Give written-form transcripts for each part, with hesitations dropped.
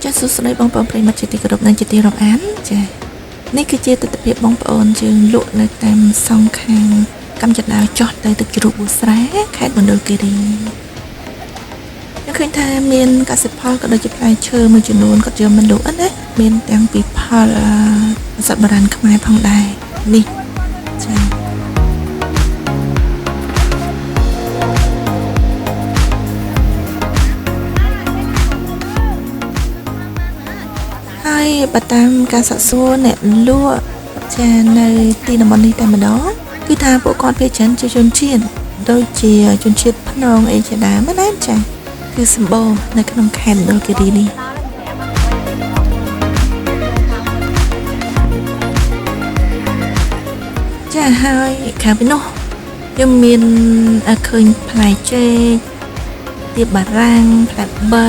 ចាសួស្តីបងប្អូនប្រិយមិត្តជាទីគោរពនិងជាទីរាប់អានចានេះគឺជាទស្សនវិជ្ជាបងប្អូនយើងលក់នៅតាមសងខាងកម្មចដាចោះទៅទឹកជ្រោះប៊ូស្រែខេត្តមណ្ឌលគិរីយើងឃើញថាមានកសិផលក៏ដូចជាផ្លែឈើមួយចំនួនក៏យកមកលក់ណាមានទាំងពីផលសត្វបរាណខ្មែរផងដែរនេះចាហើយបើតាមការសាកសួរអ្នកលក់ចានៅទីតំបន់នេះតែម្ដងគឺថាពួកគាត់ភាគច្រើនជាជនជាតិដូចជាជនជាតិភ្នងអីជាដើមណាចាគឺសម្បូរនៅក្នុងខេត្តមណ្ឌលគិរីនេះចាហើយខាងពីនោះយើងមានឃើញផ្លែចេកទៀបបារាំងផ្លែបឺ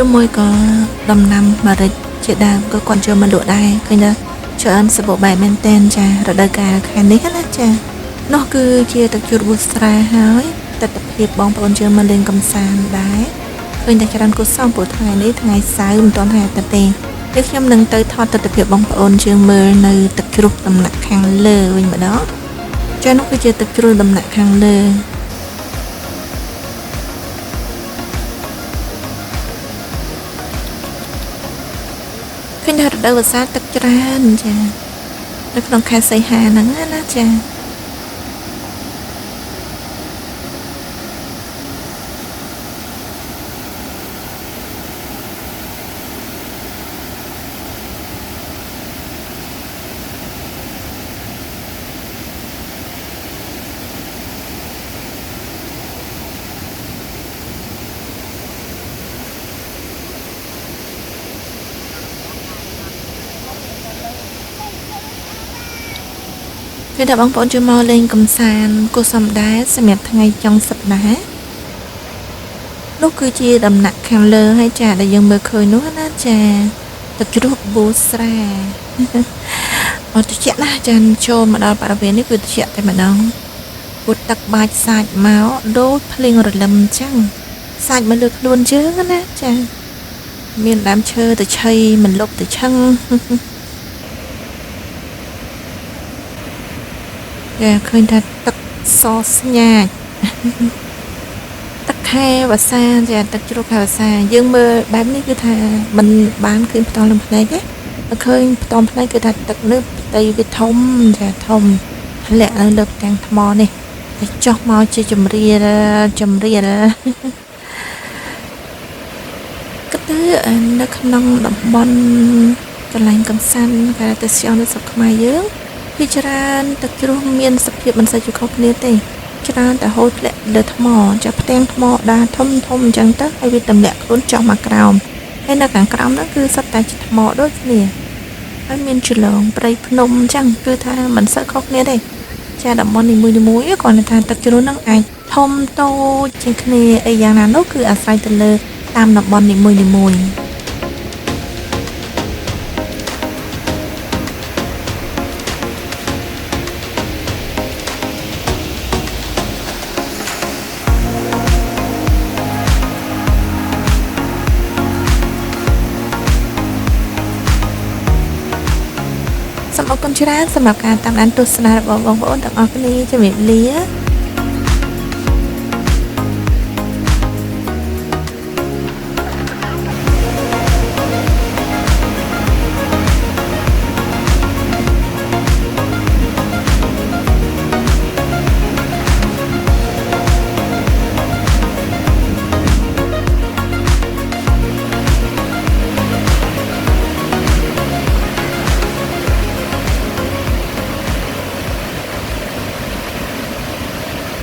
ឬមួយក៏ដំណាំម្រេចជាដើមក៏គាត់យកមកលក់ដែរឃើញថាច្រើនសម្បូរបែបមែនតែនចារដូវកាលខែនេះណាចានោះគឺជាទឹកជ្រោះប៊ូស្រែហើយទស្សនវិជ្ជាបងប្អូនយើងមកលេងកំសាន្តដែរឃើញតែច្រើនគូសំព្រោះថ្ងៃនេះថ្ងៃសៅរ៍មិនទាន់ថ្ងៃអាទិត្យទេពេលខ្ញុំនឹងទៅថតទស្សនវិជ្ជាបងប្អូនយើងមើលនៅទឹកជ្រោះដំណាក់ខាងលើវិញម្ដងចានោះគឺជាទឹកជ្រោះដំណាក់ខាងលើឃើញថារដូវវស្សាទឹកច្រើនចានៅក្នុងខែសីហាហ្នឹងណាចាគឺថាបងប្អូនជួយមកលេងកំសាន្តគូសំដែរសម្រាប់ថ្ងៃចុងសប្តាហ៍នោះគឺជាដំណាក់ខាងលើហើយចាដែលយើងមើលឃើញនោះណាចាទឹកជ្រោះប៊ូស្រែអត់ត្រជាក់ណាស់ចាចូលមកដល់បរិវេណនេះគឺត្រជាក់តែម្ដងពុតទឹកបាច់សាច់មកដូចភ្លៀងរលឹមអញ្ចឹងសាច់មកលើខ្លួនជើងណាចាមានដើមឈើទៅឆៃមិនលប់ទៅឆឹងចាឃើញថាទឹកសស្ញាច់ទឹកខែវស្សាចាទឹកជ្រោះខែវស្សាយើងមើលបែបនេះគឺថាมันបានឃើញផ្ទាល់នឹងភ្នែកទេឃើញផ្ទាល់ភ្នែកគឺថាទឹកនេះផ្ទៃវាធំចាធំធ្លាក់នៅលើផ្ទាំងថ្មនេះហើយចុះមកជាចម្រៀលក៏ទៅនៅក្នុងតំបន់កន្លែងកំសាន្តការទេសចរនៅស្រុកខ្មែរយើងពីច្រើនទឹកជ្រោះមានសភាពមិនសូវជាខុសគ្នាទេច្រើនតែហូរធ្លាក់លើថ្មចាផ្ទាំងថ្មដាធំអញ្ចឹងទៅហើយវាទម្លាក់ខ្លួនចុះមកក្រោមហើយនៅខាងក្រោមហ្នឹងគឺសុទ្ធតែជាថ្មដូចគ្នាហើយមានជ្រលងព្រៃភ្នំអញ្ចឹងគឺថាមិនសូវខុសគ្នាទេចាតំបន់នីមួយៗគ្រាន់តែថាទឹកជ្រោះហ្នឹងអាចធំតូចជាងគ្នាអីយ៉ាងណានោះគឺអាស្រ័យទៅលើតាមតំបន់នីមួយៗសូមអរគុណច្រើនសម្រាប់ការតាមដានទស្សនារបស់បងប្អូនទាំងអស់គ្នាជំរាបលា